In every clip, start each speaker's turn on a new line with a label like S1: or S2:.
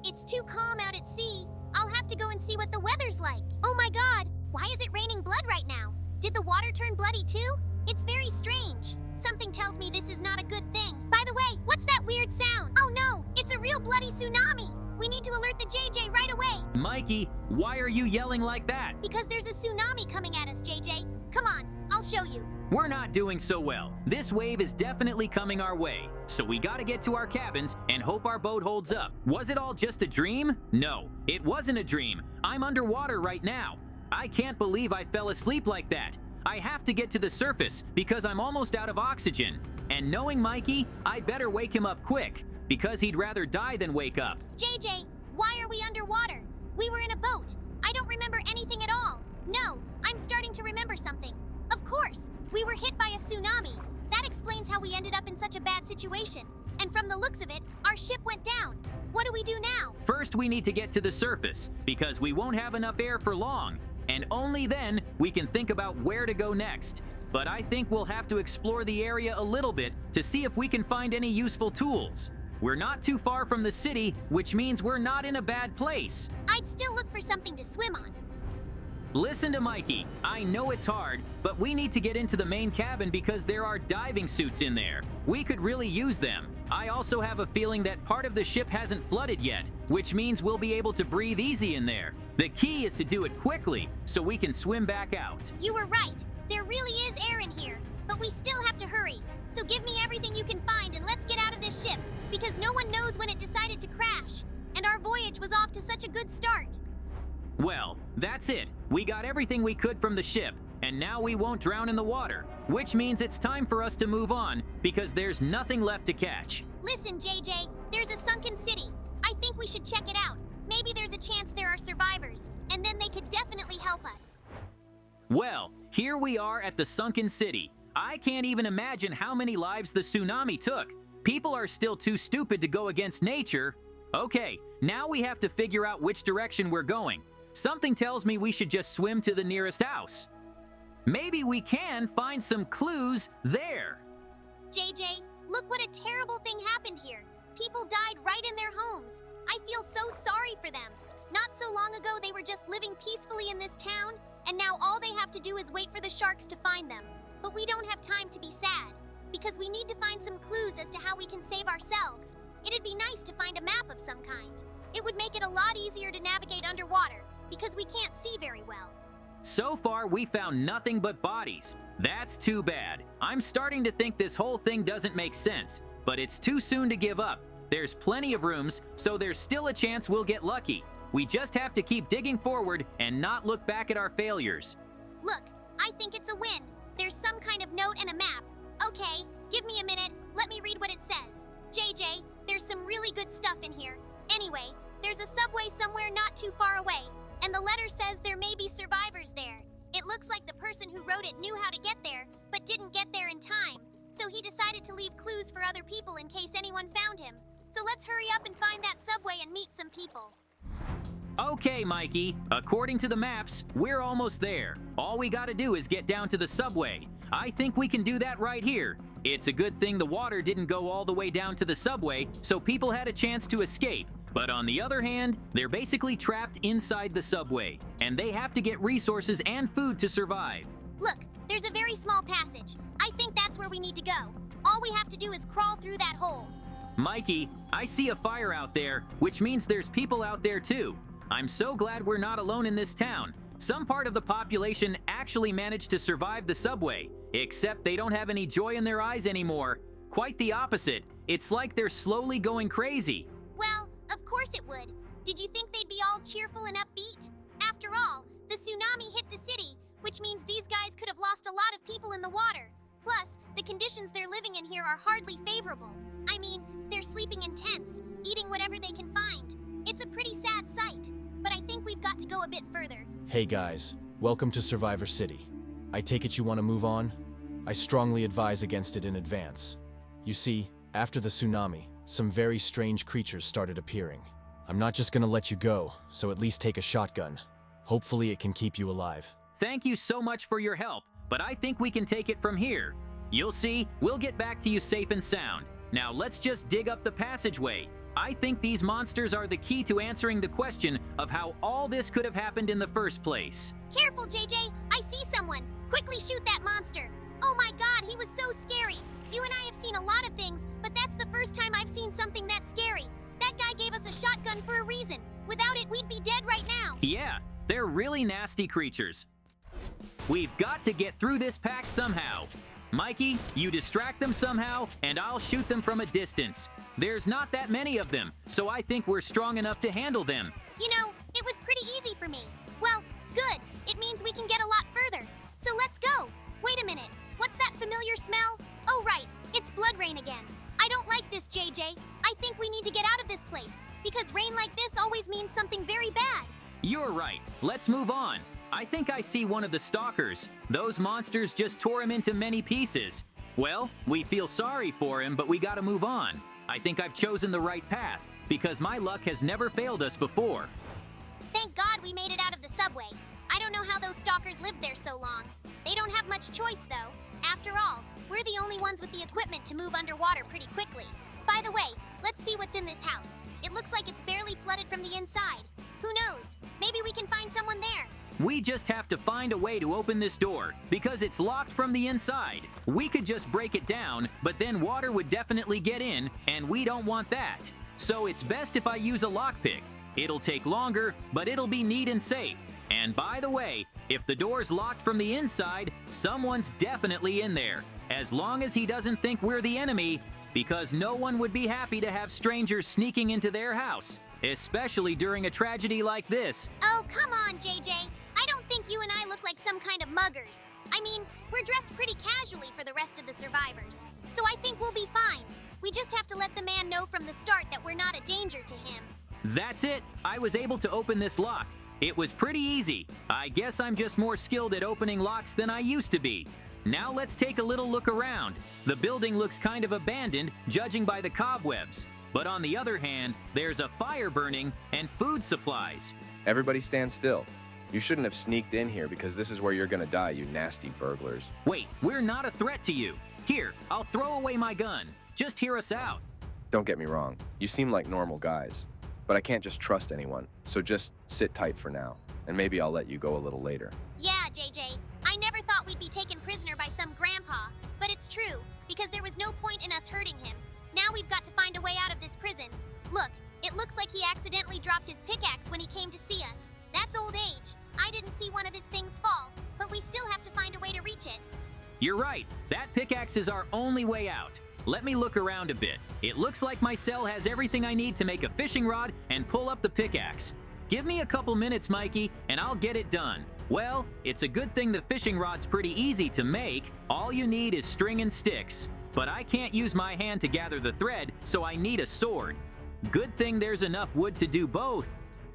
S1: It's too calm out at sea. I'll have to go and see what the weather's like. Oh my god, why is it raining blood right now? Did the water turn bloody too? It's very strange. Something tells me this is not a good thing. By the way, what's that weird sound? Oh no, it's a real bloody tsunami. We need to alert the JJ right away.
S2: Mikey, why are you yelling like that?
S1: Because there's a tsunami coming at us, JJ. Come on, I'll show you.
S2: We're not doing so well. This wave is definitely coming our way. So we gotta get to our cabins and hope our boat holds up. Was it all just a dream? No, it wasn't a dream. I'm underwater right now. I can't believe I fell asleep like that. I have to get to the surface because I'm almost out of oxygen. And knowing Mikey, I better wake him up quick because he'd rather die than wake up.
S1: JJ, why are we underwater? We were in a boat. I don't remember anything at all. No, I'm starting to remember something. Of course, we were hit by a tsunami. That explains how we ended up in such a bad situation. And from the looks of it, our ship went down. What do we do now?
S2: First, we need to get to the surface because we won't have enough air for long. And only then we can think about where to go next. But I think we'll have to explore the area a little bit to see if we can find any useful tools. We're not too far from the city, which means we're not in a bad place.
S1: I'd still look for something to swim on.
S2: Listen to Mikey. I know it's hard, but we need to get into the main cabin because there are diving suits in there. We could really use them. I also have a feeling that part of the ship hasn't flooded yet, which means we'll be able to breathe easy in there. The key is to do it quickly so we can swim back out.
S1: You were right. There really is air in here, but we still have to hurry. So give me everything you can find and let's get out of this ship because no one knows when it decided to crash. And our voyage was off to such a good start.
S2: Well, that's it. We got everything we could from the ship, and now we won't drown in the water, which means it's time for us to move on because there's nothing left to catch.
S1: Listen, JJ, there's a sunken city. I think we should check it out. Maybe there's a chance there are survivors, and then they could definitely help us.
S2: Well, here we are at the sunken city. I can't even imagine how many lives the tsunami took. People are still too stupid to go against nature. Okay, now we have to figure out which direction we're going. Something tells me we should just swim to the nearest house. Maybe we can find some clues there.
S1: JJ, look what a terrible thing happened here. People died right in their homes. I feel so sorry for them. Not so long ago, they were just living peacefully in this town, and now all they have to do is wait for the sharks to find them. But we don't have time to be sad, because we need to find some clues as to how we can save ourselves. It'd be nice to find a map of some kind. It would make it a lot easier to navigate underwater, because we can't see very well.
S2: So far, we found nothing but bodies. That's too bad. I'm starting to think this whole thing doesn't make sense, but it's too soon to give up. There's plenty of rooms, so there's still a chance we'll get lucky. We just have to keep digging forward and not look back at our failures.
S1: Look, I think it's a win. There's some kind of note and a map. Okay, give me a minute. Let me read what it says. JJ, there's some really good stuff in here. Anyway, there's a subway somewhere not too far away, and the letter says there may be survivors there. It looks like the person who wrote it knew how to get there, but didn't get there in time. So he decided to leave clues for other people in case anyone found him. So let's hurry up and find that subway and meet some people.
S2: Okay, Mikey. According to the maps, we're almost there. All we gotta do is get down to the subway. I think we can do that right here. It's a good thing the water didn't go all the way down to the subway, so people had a chance to escape. But on the other hand, they're basically trapped inside the subway, and they have to get resources and food to survive.
S1: Look, there's a very small passage. I think that's where we need to go. All we have to do is crawl through that hole.
S2: Mikey, I see a fire out there, which means there's people out there too. I'm so glad we're not alone in this town. Some part of the population actually managed to survive the subway, except they don't have any joy in their eyes anymore. Quite the opposite. It's like they're slowly going crazy.
S1: Well, of course it would. Did you think they'd be all cheerful and upbeat? After all, the tsunami hit the city, which means these guys could have lost a lot of people in the water. Plus, the conditions they're living in here are hardly favorable. I mean, they're sleeping in tents, eating whatever they can find. It's a pretty sad sight, but I think we've got to go a bit further.
S3: Hey guys, welcome to Survivor City. I take it you want to move on? I strongly advise against it in advance. You see, after the tsunami, some very strange creatures started appearing. I'm not just gonna let you go, so at least take a shotgun. Hopefully it can keep you alive.
S2: Thank you so much for your help, but I think we can take it from here. You'll see, we'll get back to you safe and sound. Now let's just dig up the passageway. I think these monsters are the key to answering the question of how all this could have happened in the first place.
S1: Careful, JJ. I see someone. Quickly shoot that monster. Oh my god, he was so scary. You and I have seen a lot of things, but that's the first time I've seen something that scary. That guy gave us a shotgun for a reason. Without it, we'd be dead right now.
S2: Yeah, they're really nasty creatures. We've got to get through this pack somehow. Mikey, you distract them somehow, and I'll shoot them from a distance. There's not that many of them, so I think we're strong enough to handle them.
S1: You know, it was pretty easy for me. Well, good. It means we can get a lot further. So let's go. Wait a minute. What's that familiar smell? Oh, right. It's blood rain again. I don't like this, JJ. I think we need to get out of this place, because rain like this always means something very bad.
S2: You're right. Let's move on. I think I see one of the stalkers. Those monsters just tore him into many pieces. Well, we feel sorry for him, but we gotta move on. I think I've chosen the right path, because my luck has never failed us before.
S1: Thank God we made it out of the subway. I don't know how those stalkers lived there so long. They don't have much choice, though. After all, we're the only ones with the equipment to move underwater pretty quickly. By the way, let's see what's in this house. It looks like it's barely flooded from the inside. Who knows? Maybe we can find someone there.
S2: We just have to find a way to open this door, because it's locked from the inside. We could just break it down, but then water would definitely get in, and we don't want that. So it's best if I use a lockpick. It'll take longer, but it'll be neat and safe. And by the way, if the door's locked from the inside, someone's definitely in there. As long as he doesn't think we're the enemy, because no one would be happy to have strangers sneaking into their house, especially during a tragedy like this.
S1: Oh, come on, JJ. I don't think you and I look like some kind of muggers. I mean, we're dressed pretty casually for the rest of the survivors. So I think we'll be fine. We just have to let the man know from the start that we're not a danger to him.
S2: That's it. I was able to open this lock. It was pretty easy. I guess I'm just more skilled at opening locks than I used to be. Now let's take a little look around. The building looks kind of abandoned, judging by the cobwebs. But on the other hand, there's a fire burning and food supplies.
S4: Everybody stand still. You shouldn't have sneaked in here because this is where you're gonna die, you nasty burglars.
S2: Wait, we're not a threat to you. Here, I'll throw away my gun. Just hear us out.
S4: Don't get me wrong, you seem like normal guys. But I can't just trust anyone, so just sit tight for now, and maybe I'll let you go a little later.
S1: Yeah, JJ. I never thought we'd be taken prisoner by some grandpa, but it's true, because there was no point in us hurting him. Now we've got to find a way out of this prison. Look, it looks like he accidentally dropped his pickaxe when he came to see us. That's old age. I didn't see one of his things fall, but we still have to find a way to reach it.
S2: You're right. That pickaxe is our only way out. Let me look around a bit. It looks like my cell has everything I need to make a fishing rod and pull up the pickaxe. Give me a couple minutes, Mikey, and I'll get it done. Well, it's a good thing the fishing rod's pretty easy to make. All you need is string and sticks. But I can't use my hand to gather the thread, so I need a sword. Good thing there's enough wood to do both.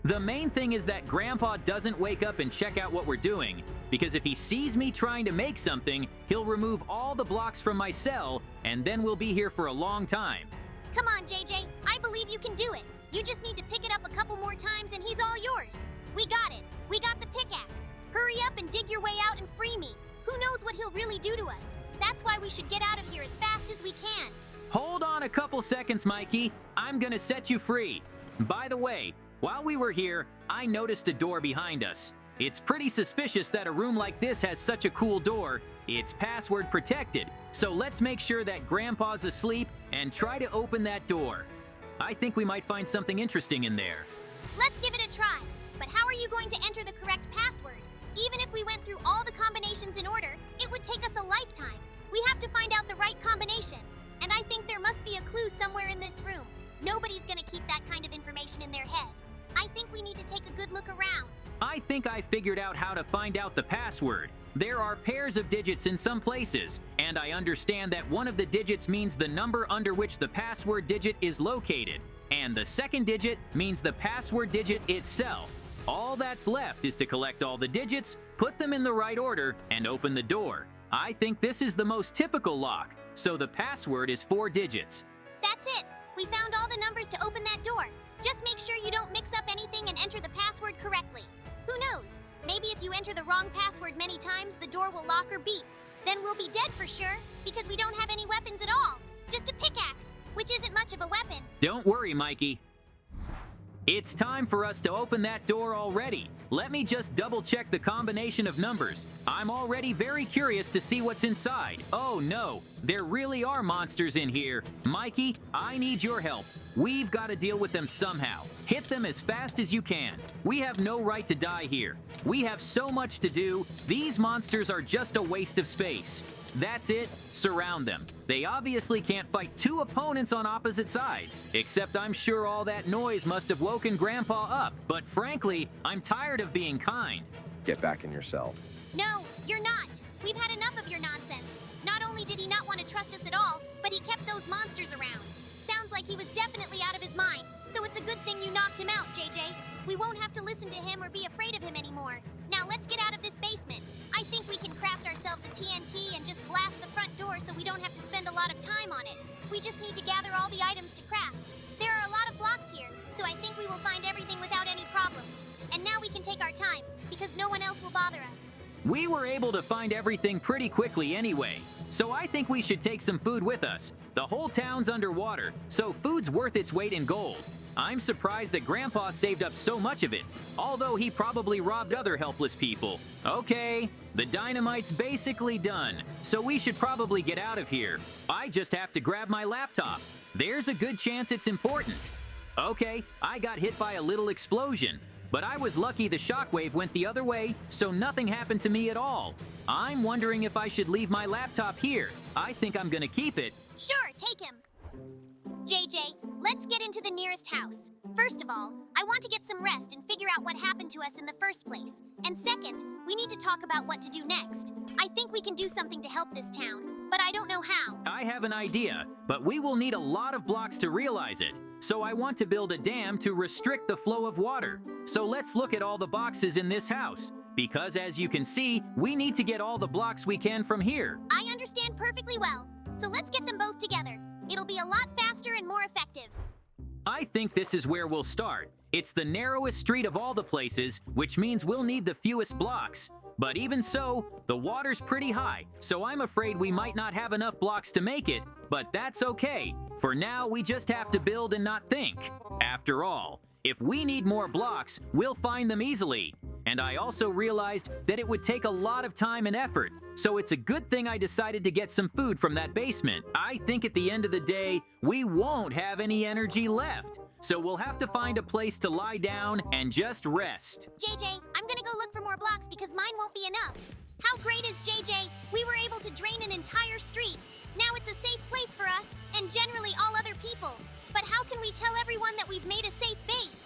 S2: The main thing is that Grandpa doesn't wake up and check out what we're doing, because if he sees me trying to make something, he'll remove all the blocks from my cell, and then we'll be here for a long time.
S1: Come on, JJ. I believe you can do it. You just need to pick it up a couple more times and he's all yours. We got it. We got the pickaxe. Hurry up and dig your way out and free me. Who knows what he'll really do to us? That's why we should get out of here as fast as we can.
S2: Hold on a couple seconds, Mikey. I'm gonna set you free. By the way, while we were here, I noticed a door behind us. It's pretty suspicious that a room like this has such a cool door. It's password protected, so let's make sure that Grandpa's asleep and try to open that door. I think we might find something interesting in there.
S1: Let's give it a try. But how are you going to enter the correct password? Even if we went through all the combinations in order, it would take us a lifetime. We have to find out the right combination. And I think there must be a clue somewhere in this room. Nobody's gonna keep that kind of information in their head. I think we need to take a good look around.
S2: I think I figured out how to find out the password. There are pairs of digits in some places, and I understand that one of the digits means the number under which the password digit is located, and the second digit means the password digit itself. All that's left is to collect all the digits, put them in the right order, and open the door. I think this is the most typical lock, so the password is 4 digits.
S1: That's it. We found all the numbers to open that door. Just make sure you don't mix up anything and enter the password correctly. Who knows? Maybe if you enter the wrong password many times, the door will lock or beep. Then we'll be dead for sure, because we don't have any weapons at all. Just a pickaxe. which isn't much of a weapon.
S2: Don't worry, Mikey. It's time for us to open that door already. Let me just double-check the combination of numbers. I'm already very curious to see what's inside. Oh no, there really are monsters in here. Mikey, I need your help. We've got to deal with them somehow. Hit them as fast as you can. We have no right to die here. We have so much to do. These monsters are just a waste of space. That's it, surround them. They obviously can't fight two opponents on opposite sides, except I'm sure all that noise must have woken Grandpa up. But frankly, I'm tired of being kind.
S4: Get back in your cell.
S1: No, you're not. We've had enough of your nonsense. Not only did he not want to trust us at all, but he kept those monsters around. Sounds like he was definitely out of his mind, so it's a good thing you knocked him out, JJ. We won't have to listen to him or be afraid of him anymore. Now let's get out of this basement. I think we can craft ourselves a TNT and just blast the front door so we don't have to spend a lot of time on it. We just need to gather all the items to craft. There are a lot of blocks here, so I think we will find everything without any problems. And now we can take our time, because no one else will bother us.
S2: We were able to find everything pretty quickly anyway, so I think we should take some food with us. The whole town's underwater, so food's worth its weight in gold. I'm surprised that Grandpa saved up so much of it, although he probably robbed other helpless people. Okay, the dynamite's basically done, so we should probably get out of here. I just have to grab my laptop. There's a good chance it's important. Okay, I got hit by a little explosion, but I was lucky the shockwave went the other way, so nothing happened to me at all. I'm wondering if I should leave my laptop here. I think I'm gonna keep it.
S1: Sure, take him. JJ, let's get into the nearest house. First of all, I want to get some rest and figure out what happened to us in the first place. And second, we need to talk about what to do next. I think we can do something to help this town, but I don't know how.
S2: I have an idea, but we will need a lot of blocks to realize it. So I want to build a dam to restrict the flow of water. So let's look at all the boxes in this house. Because as you can see, we need to get all the blocks we can from here.
S1: I understand perfectly well, so let's get them both together. It'll be a lot faster and more effective.
S2: I think this is where we'll start. It's the narrowest street of all the places, which means we'll need the fewest blocks. But even so, the water's pretty high, so I'm afraid we might not have enough blocks to make it, but that's okay. For now, we just have to build and not think. After all, if we need more blocks, we'll find them easily. And I also realized that it would take a lot of time and effort, so it's a good thing I decided to get some food from that basement. I think at the end of the day, we won't have any energy left, so we'll have to find a place to lie down and just rest.
S1: JJ, I'm gonna go look for more blocks because mine won't be enough. How great is JJ? We were able to drain an entire street. Now it's a safe place for us, and generally all other people. But how can we tell everyone that we've made a safe base?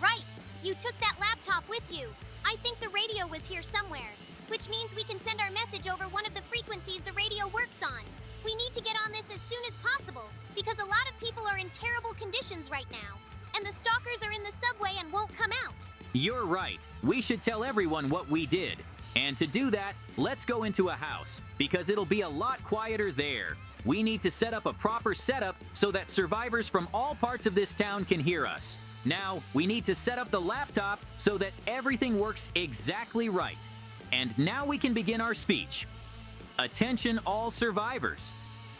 S1: Right, you took that laptop with you. I think the radio was here somewhere, which means we can send our message over one of the frequencies the radio works on. We need to get on this as soon as possible, because a lot of people are in terrible conditions right now, and the stalkers are in the subway and won't come out.
S2: You're right. We should tell everyone what we did. And to do that, let's go into a house, because it'll be a lot quieter there. We need to set up a proper setup so that survivors from all parts of this town can hear us. Now, we need to set up the laptop so that everything works exactly right. And now we can begin our speech. Attention all survivors.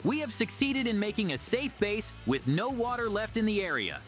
S2: We have succeeded in making a safe base with no water left in the area.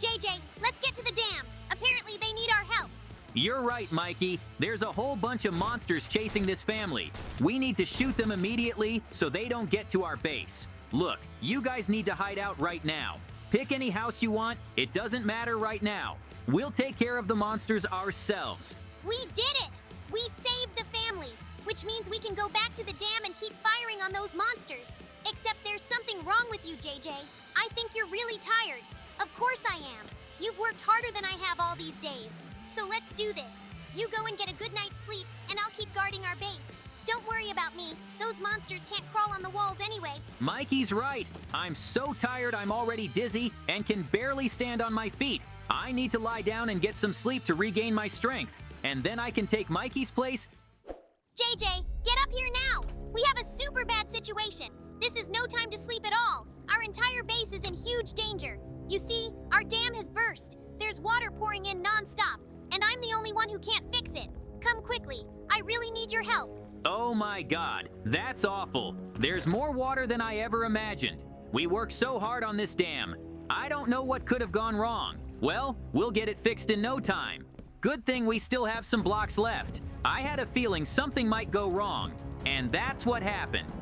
S1: JJ, let's get to the dam. Apparently they need our help.
S2: You're right, Mikey. There's a whole bunch of monsters chasing this family. We need to shoot them immediately so they don't get to our base. Look, you guys need to hide out right now. Pick any house you want. It doesn't matter right now. We'll take care of the monsters ourselves.
S1: We did it! We saved the family, which means we can go back to the dam and keep firing on those monsters. Except there's something wrong with you, JJ. I think you're really tired. Of course I am. You've worked harder than I have all these days. So let's do this. You go and get a good night's sleep, and I'll keep guarding our base. Don't worry about me. Those monsters can't crawl on the walls anyway.
S2: Mikey's right. I'm so tired I'm already dizzy and can barely stand on my feet. I need to lie down and get some sleep to regain my strength. And then I can take Mikey's place.
S1: JJ, get up here now. We have a super bad situation. This is no time to sleep at all. Our entire base is in huge danger. You see, our dam has burst. There's water pouring in non-stop, and I'm the only one who can't fix it. Come quickly. I really need your help.
S2: Oh my God, that's awful. There's more water than I ever imagined. We worked so hard on this dam. I don't know what could have gone wrong. Well, we'll get it fixed in no time. Good thing we still have some blocks left. I had a feeling something might go wrong, and that's what happened.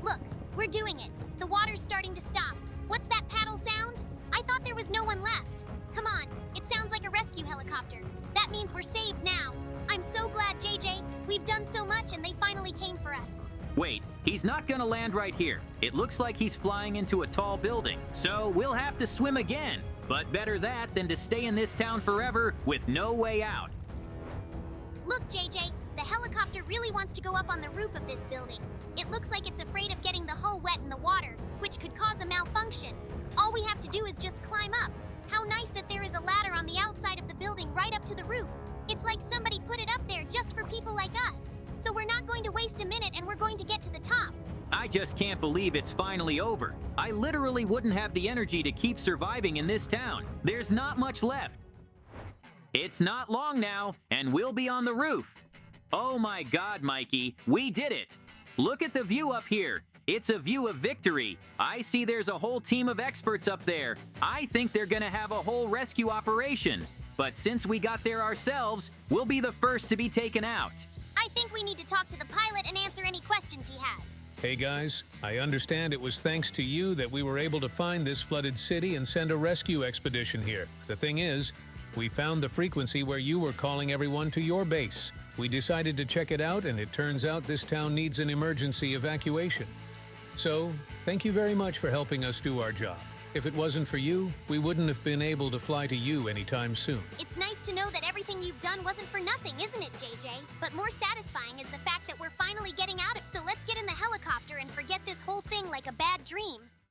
S1: Look, we're doing it. The water's starting to stop. What's that paddle sound? I thought there was no one left. Come on, it sounds like a rescue helicopter. That means we're saved now. I'm so glad, JJ. We've done so much and they finally came for us.
S2: Wait, he's not gonna land right here. It looks like he's flying into a tall building, so we'll have to swim again. But better that than to stay in this town forever with no way out.
S1: Look, JJ, the helicopter really wants to go up on the roof of this building. It looks like it's afraid of getting the hull wet in the water, which could cause a malfunction. All we have to do is just climb up. How nice that there is a ladder on the outside of the building right up to the roof. It's like somebody put it up there just for people like us. So we're not going to waste a minute and we're going to get to the top.
S2: I just can't believe it's finally over. I literally wouldn't have the energy to keep surviving in this town. There's not much left. It's not long now, and we'll be on the roof. Oh my God, Mikey, we did it. Look at the view up here. It's a view of victory. I see there's a whole team of experts up there. I think they're gonna have a whole rescue operation. But since we got there ourselves, we'll be the first to be taken out.
S1: I think we need to talk to the pilot and answer any questions he has.
S5: Hey guys, I understand it was thanks to you that we were able to find this flooded city and send a rescue expedition here. The thing is, we found the frequency where you were calling everyone to your base. We decided to check it out, and it turns out this town needs an emergency evacuation. So, thank you very much for helping us do our job. If it wasn't for you, we wouldn't have been able to fly to you anytime soon.
S1: It's nice to know that everything you've done wasn't for nothing, isn't it, JJ? But more satisfying is the fact that we're finally getting out of it. So let's get in the helicopter and forget this whole thing like a bad dream.